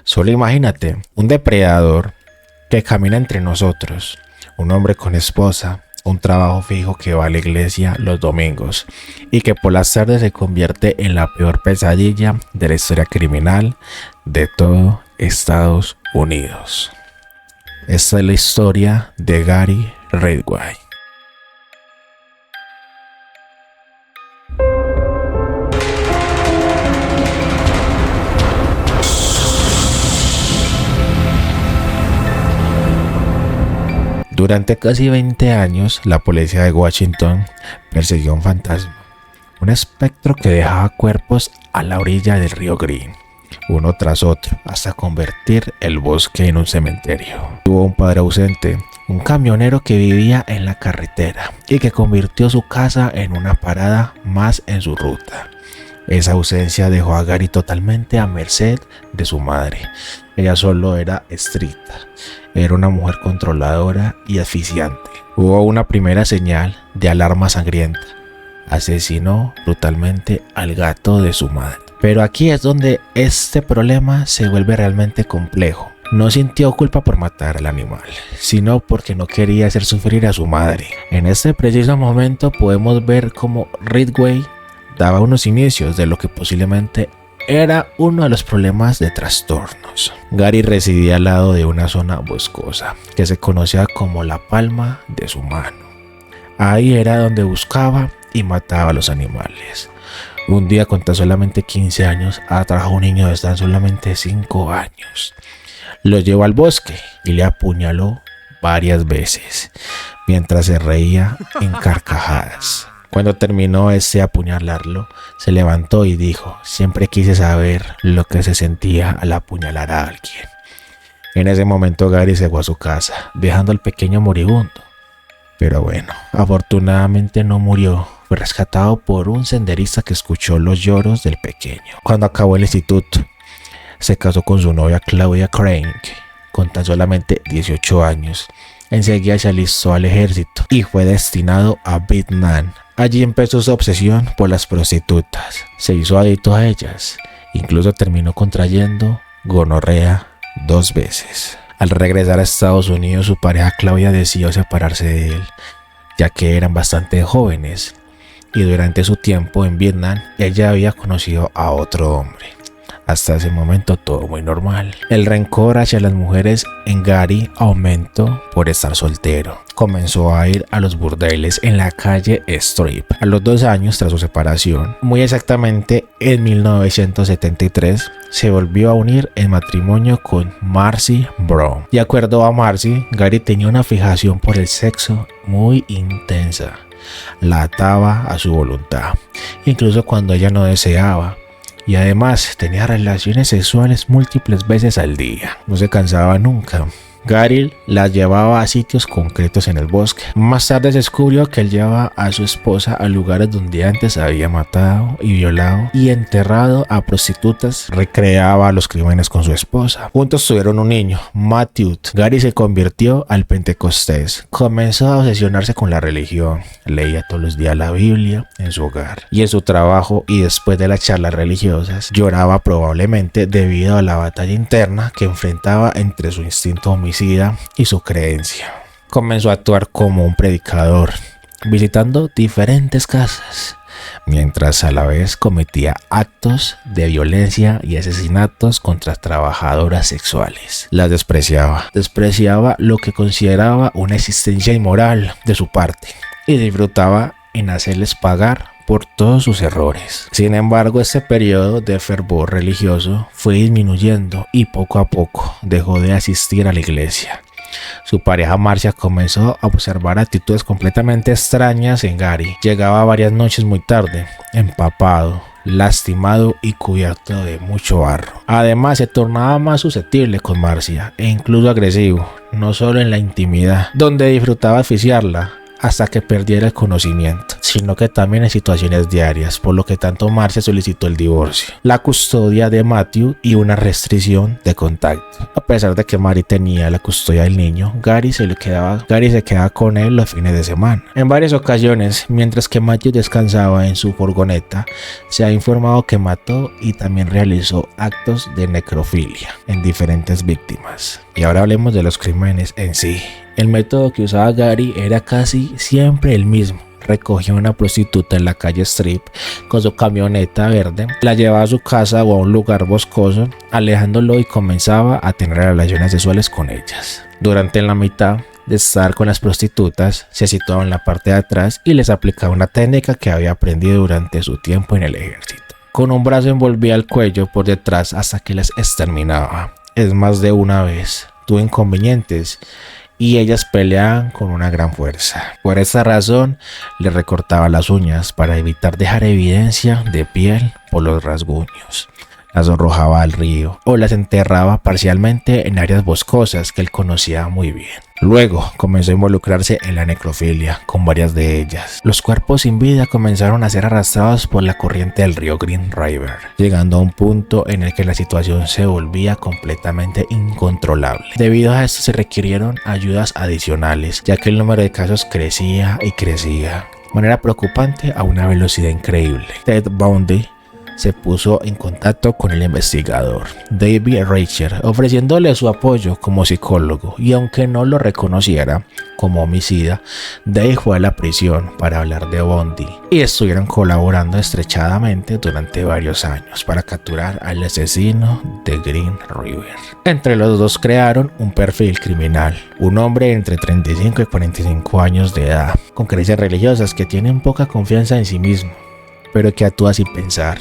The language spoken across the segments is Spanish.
Solo imagínate, un depredador que camina entre nosotros, un hombre con esposa, un trabajo fijo que va a la iglesia los domingos y que por las tardes se convierte en la peor pesadilla de la historia criminal de todo Estados Unidos. Esta es la historia de Gary Ridgway. Durante casi 20 años, la policía de Washington persiguió un fantasma, un espectro que dejaba cuerpos a la orilla del río Green, uno tras otro, hasta convertir el bosque en un cementerio. Tuvo un padre ausente, un camionero que vivía en la carretera y que convirtió su casa en una parada más en su ruta. Esa ausencia dejó a Gary totalmente a merced de su madre. Ella solo era estricta. Era una mujer controladora y asfixiante. Hubo una primera señal de alarma sangrienta. Asesinó brutalmente al gato de su madre. Pero aquí es donde este problema se vuelve realmente complejo. No sintió culpa por matar al animal, sino porque no quería hacer sufrir a su madre. En este preciso momento podemos ver cómo Ridgway daba unos inicios de lo que posiblemente era uno de los problemas de trastornos. Gary residía al lado de una zona boscosa que se conocía como la palma de su mano. Ahí era donde buscaba y mataba a los animales. Un día, con tan solamente 15 años, atrajo a un niño de tan solamente 5 años. Lo llevó al bosque y le apuñaló varias veces, mientras se reía en carcajadas. Cuando terminó de apuñalarlo, se levantó y dijo: siempre quise saber lo que se sentía al apuñalar a alguien. En ese momento Gary se fue a su casa, dejando al pequeño moribundo. Pero bueno, afortunadamente no murió. Fue rescatado por un senderista que escuchó los lloros del pequeño. Cuando acabó el instituto, se casó con su novia Claudia Crank, con tan solamente 18 años. Enseguida se alistó al ejército y fue destinado a Vietnam. Allí empezó su obsesión por las prostitutas. Se hizo adicto a ellas. Incluso terminó contrayendo gonorrea 2 veces. Al regresar a Estados Unidos, su pareja Claudia decidió separarse de él, ya que eran bastante jóvenes. Y durante su tiempo en Vietnam, ella había conocido a otro hombre. Hasta ese momento todo muy normal. El rencor hacia las mujeres en Gary aumentó por estar soltero. Comenzó a ir a los burdeles en la calle Strip. A los 2 años tras su separación, muy exactamente en 1973, se volvió a unir en matrimonio con Marcy Brown. De acuerdo a Marcy, Gary tenía una fijación por el sexo muy intensa. La ataba a su voluntad, incluso cuando ella no deseaba. Y además tenía relaciones sexuales múltiples veces al día. No se cansaba nunca. Gary la llevaba a sitios concretos en el bosque. Más tarde se descubrió que él llevaba a su esposa a lugares donde antes había matado y violado y enterrado a prostitutas. Recreaba los crímenes con su esposa. Juntos tuvieron un niño, Matthew. Gary se convirtió al Pentecostés. Comenzó a obsesionarse con la religión. Leía todos los días la Biblia en su hogar y en su trabajo, y después de las charlas religiosas lloraba probablemente debido a la batalla interna que enfrentaba entre su instinto homicida y su creencia. Comenzó a actuar como un predicador, visitando diferentes casas, mientras a la vez cometía actos de violencia y asesinatos contra trabajadoras sexuales. Las despreciaba lo que consideraba una existencia inmoral de su parte y disfrutaba en hacerles pagar por todos sus errores. Sin embargo, este periodo de fervor religioso fue disminuyendo y poco a poco dejó de asistir a la iglesia. Su pareja Marcia comenzó a observar actitudes completamente extrañas en Gary. Llegaba varias noches muy tarde, empapado, lastimado y cubierto de mucho barro. Además, se tornaba más susceptible con Marcia e incluso agresivo, no solo en la intimidad, donde disfrutaba asfixiarla. hasta que perdiera el conocimiento, sino que también en situaciones diarias, por lo que tanto Marcia solicitó el divorcio, la custodia de Matthew y una restricción de contacto. A pesar de que Mary tenía la custodia del niño, Gary se quedaba con él los fines de semana. En varias ocasiones, mientras que Matthew descansaba en su furgoneta, se ha informado que mató y también realizó actos de necrofilia en diferentes víctimas. Y ahora hablemos de los crímenes en sí. El método que usaba Gary era casi siempre el mismo. Recogía a una prostituta en la calle Strip con su camioneta verde, la llevaba a su casa o a un lugar boscoso, alejándolo, y comenzaba a tener relaciones sexuales con ellas. Durante la mitad de estar con las prostitutas, se situaba en la parte de atrás y les aplicaba una técnica que había aprendido durante su tiempo en el ejército. Con un brazo envolvía el cuello por detrás hasta que las exterminaba. Es más de una vez tuvo inconvenientes y ellas peleaban con una gran fuerza. Por esta razón, le recortaba las uñas para evitar dejar evidencia de piel por los rasguños. Las arrojaba al río o las enterraba parcialmente en áreas boscosas que él conocía muy bien. Luego comenzó a involucrarse en la necrofilia con varias de ellas. Los cuerpos sin vida comenzaron a ser arrastrados por la corriente del río Green River, llegando a un punto en el que la situación se volvía completamente incontrolable. Debido a esto se requirieron ayudas adicionales, ya que el número de casos crecía y crecía de manera preocupante a una velocidad increíble. Ted Bundy se puso en contacto con el investigador David Reicher, ofreciéndole su apoyo como psicólogo, y aunque no lo reconociera como homicida, Dave fue a la prisión para hablar de Bundy y estuvieron colaborando estrechadamente durante varios años para capturar al asesino de Green River. Entre los dos crearon un perfil criminal, un hombre entre 35 y 45 años de edad, con creencias religiosas, que tiene poca confianza en sí mismo, pero que actúa sin pensar.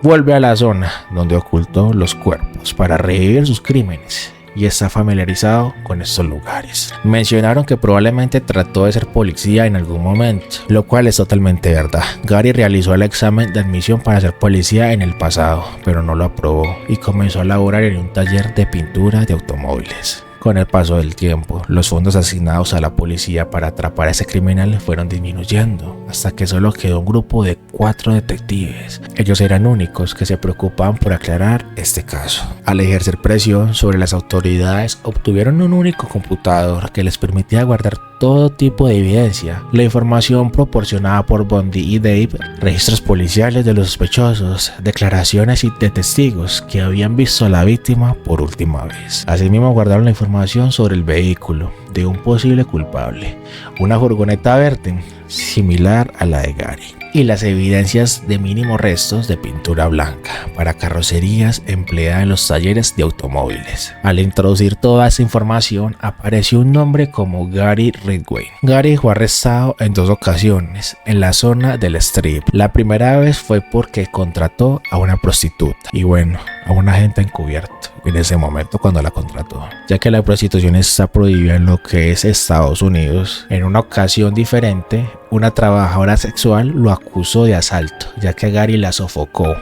Vuelve a la zona donde ocultó los cuerpos para revivir sus crímenes y está familiarizado con estos lugares. Mencionaron que probablemente trató de ser policía en algún momento, lo cual es totalmente verdad. Gary realizó el examen de admisión para ser policía en el pasado, pero no lo aprobó y comenzó a laborar en un taller de pintura de automóviles. Con el paso del tiempo, los fondos asignados a la policía para atrapar a ese criminal fueron disminuyendo, hasta que solo quedó un grupo de 4 detectives. Ellos eran únicos que se preocupaban por aclarar este caso. Al ejercer presión sobre las autoridades, obtuvieron un único computador que les permitía guardar todo tipo de evidencia. La información proporcionada por Bundy y Dave, registros policiales de los sospechosos, declaraciones de testigos que habían visto a la víctima por última vez. Asimismo, guardaron la información sobre el vehículo de un posible culpable, una furgoneta verde similar a la de Gary, y las evidencias de mínimos restos de pintura blanca para carrocerías empleada en los talleres de automóviles. Al introducir toda esa información, apareció un nombre como Gary Ridgway. Gary fue arrestado en 2 ocasiones en la zona del Strip. La primera vez fue porque contrató a una prostituta, y bueno, a un agente encubierto en ese momento cuando la contrató, ya que la prostitución está prohibida en lo que es Estados Unidos. En una ocasión diferente, una trabajadora sexual lo acusó de asalto, ya que Gary la sofocó,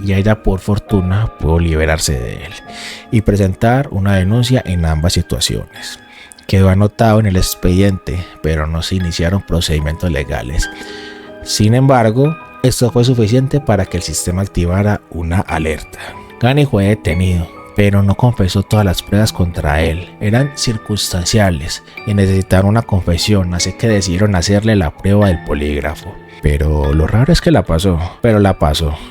y ella por fortuna pudo liberarse de él y presentar una denuncia en ambas situaciones. Quedó anotado en el expediente, pero no se iniciaron procedimientos legales. Sin embargo, esto fue suficiente para que el sistema activara una alerta. Gary fue detenido, pero no confesó todas las pruebas contra él. Eran circunstanciales y necesitaron una confesión, así que decidieron hacerle la prueba del polígrafo. Pero lo raro es que la pasó.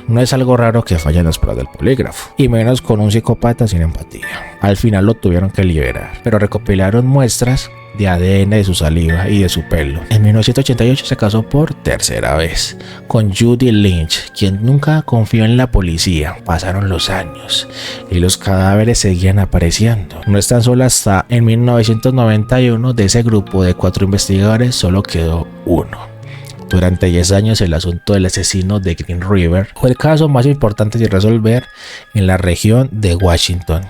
No es algo raro que fallen las pruebas del polígrafo, y menos con un psicópata sin empatía. Al final lo tuvieron que liberar, pero recopilaron muestras de ADN de su saliva y de su pelo. En 1988 se casó por tercera vez con Judy Lynch, quien nunca confió en la policía. Pasaron los años y los cadáveres seguían apareciendo. No es tan solo hasta en 1991 de ese grupo de 4 investigadores solo quedó uno. Durante 10 años el asunto del asesino de Green River fue el caso más importante de resolver en la región de Washington.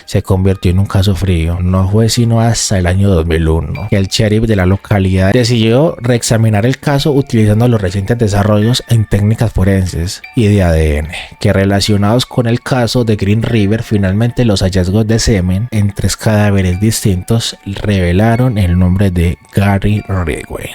Se convirtió en un caso frío. No fue sino hasta el año 2001 que el sheriff de la localidad decidió reexaminar el caso utilizando los recientes desarrollos en técnicas forenses y de ADN que, relacionados con el caso de Green River, finalmente los hallazgos de semen en 3 cadáveres distintos revelaron el nombre de Gary Ridgway.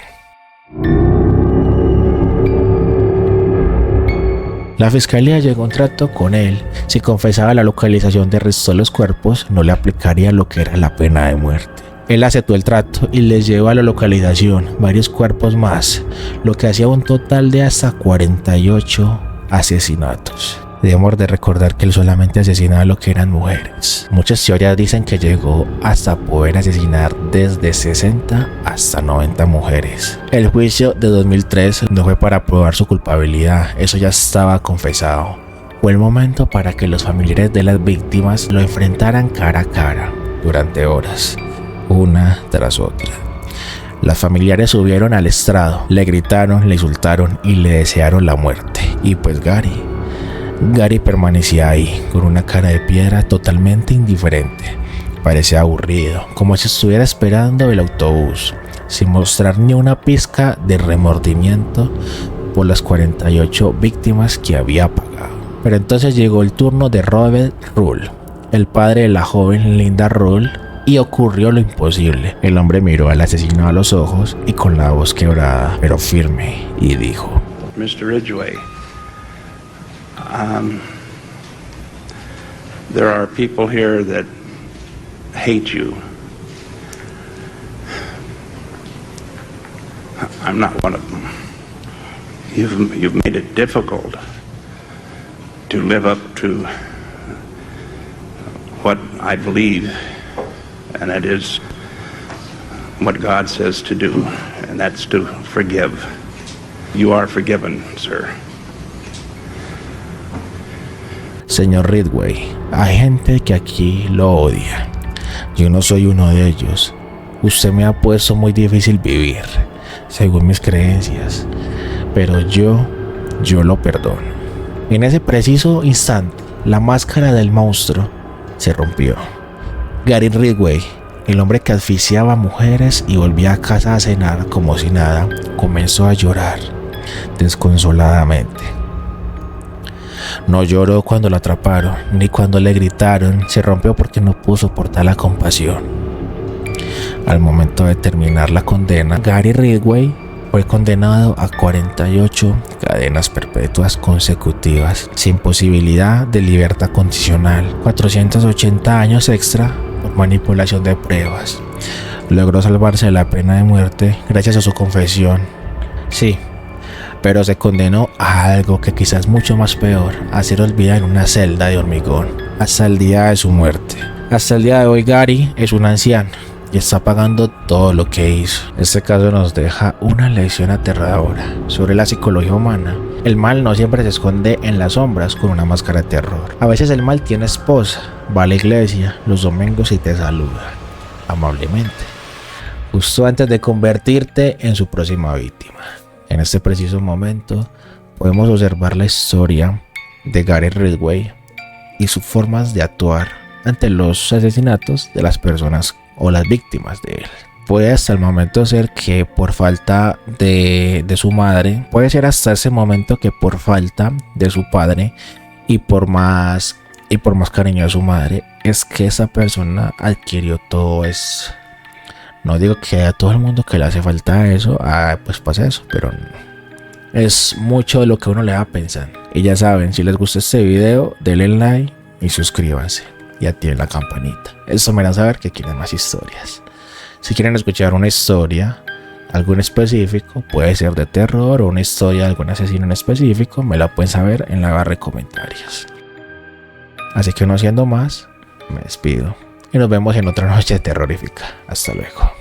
La fiscalía llegó a un trato con él. Si confesaba la localización de restos de los cuerpos, no le aplicaría lo que era la pena de muerte. Él aceptó el trato y les llevó a la localización varios cuerpos más, lo que hacía un total de hasta 48 asesinatos. Debemos de recordar que él solamente asesinaba lo que eran mujeres. Muchas teorías dicen que llegó hasta poder asesinar desde 60 hasta 90 mujeres. El juicio de 2003 no fue para probar su culpabilidad, eso ya estaba confesado. Fue el momento para que los familiares de las víctimas lo enfrentaran cara a cara durante horas, una tras otra. Las familiares subieron al estrado, le gritaron, le insultaron y le desearon la muerte. Y pues Gary permanecía ahí, con una cara de piedra, totalmente indiferente. Parecía aburrido, como si estuviera esperando el autobús, sin mostrar ni una pizca de remordimiento por las 48 víctimas que había pagado. Pero entonces llegó el turno de Robert Rule, el padre de la joven Linda Rule, y ocurrió lo imposible. El hombre miró al asesino a los ojos y con la voz quebrada, pero firme, y dijo: Mr. Ridgway, there are people here that hate you. I'm not one of them. You've made it difficult to live up to what I believe, and that is what God says to do, and that's to forgive. You are forgiven, sir. Señor Ridgway, hay gente que aquí lo odia. Yo no soy uno de ellos. Usted me ha puesto muy difícil vivir, según mis creencias, pero yo lo perdono. En ese preciso instante, la máscara del monstruo se rompió. Gary Ridgway, el hombre que asfixiaba a mujeres y volvía a casa a cenar como si nada, comenzó a llorar desconsoladamente. No lloró cuando lo atraparon, ni cuando le gritaron. Se rompió porque no pudo soportar la compasión. Al momento de terminar la condena, Gary Ridgway fue condenado a 48 cadenas perpetuas consecutivas, sin posibilidad de libertad condicional, 480 años extra por manipulación de pruebas. Logró salvarse de la pena de muerte gracias a su confesión. Sí, pero se condenó a algo que quizás mucho más peor, a ser olvidado en una celda de hormigón, hasta el día de su muerte. Hasta el día de hoy Gary es un anciano y está pagando todo lo que hizo. Este caso nos deja una lección aterradora sobre la psicología humana. El mal no siempre se esconde en las sombras con una máscara de terror. A veces el mal tiene esposa, va a la iglesia los domingos y te saluda amablemente, justo antes de convertirte en su próxima víctima. En este preciso momento podemos observar la historia de Gary Ridgway y sus formas de actuar ante los asesinatos de las personas o las víctimas de él. Puede hasta el momento ser que por falta de su madre, puede ser hasta ese momento que por falta de su padre y por más cariño de su madre, es que esa persona adquirió todo eso. No digo que a todo el mundo que le hace falta eso, pues pasa eso, pero es mucho de lo que uno le va pensando. Y ya saben, si les gusta este video, denle like y suscríbanse y activen la campanita. Eso me hará saber que quieren más historias. Si quieren escuchar una historia, algo en específico, puede ser de terror o una historia de algún asesino en específico, me la pueden saber en la barra de comentarios. Así que no siendo más, me despido y nos vemos en otra noche terrorífica. Hasta luego.